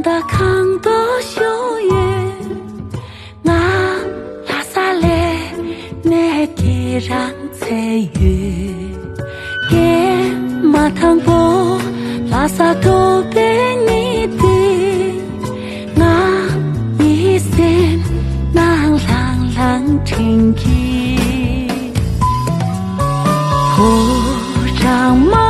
的康多修约，我拉萨来那给让在约，给马汤波拉萨都被你的，我一生能朗朗听见，不让马。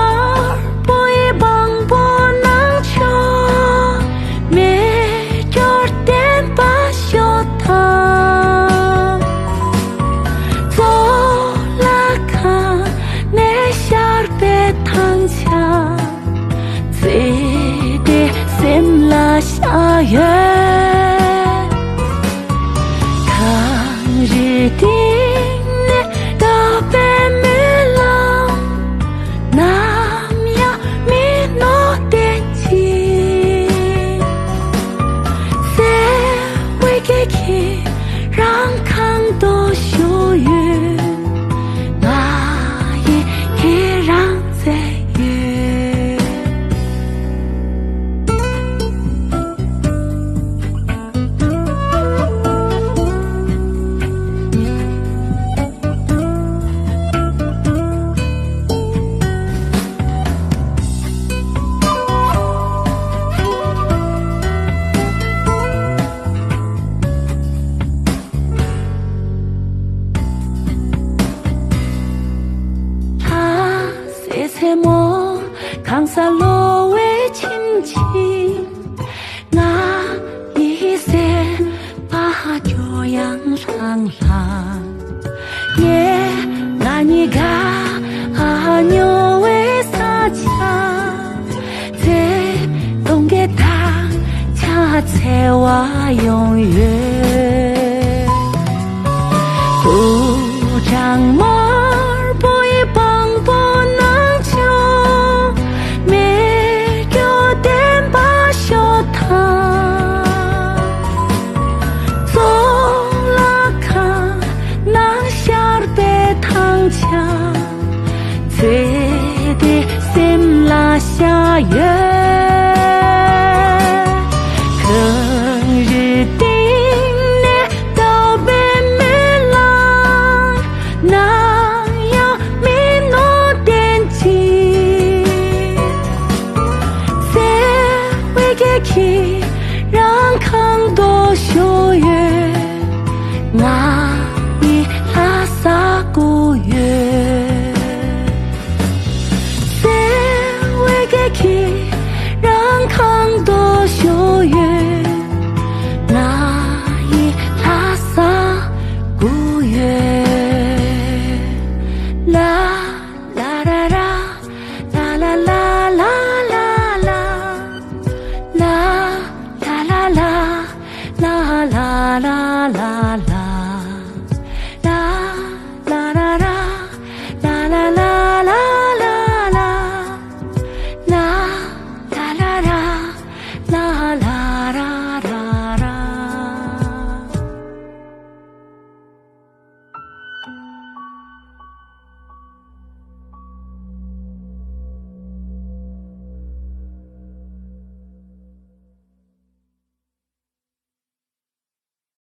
下月抗日的到北美浪，南洋米诺电机，在为给去让康多修约，我也让在约。在我扛下罗为亲戚，我一生把教养上浪，也那你个阿牛为啥家，在东给他家在我永远，不长毛。最的心拉下月，抗日的那到北美浪，南洋米诺电机，在为给去让康多修约，我已拉萨古月。让康多修约，那一拉萨古月，啦啦啦啦啦啦啦啦啦啦啦啦啦啦啦啦啦啦。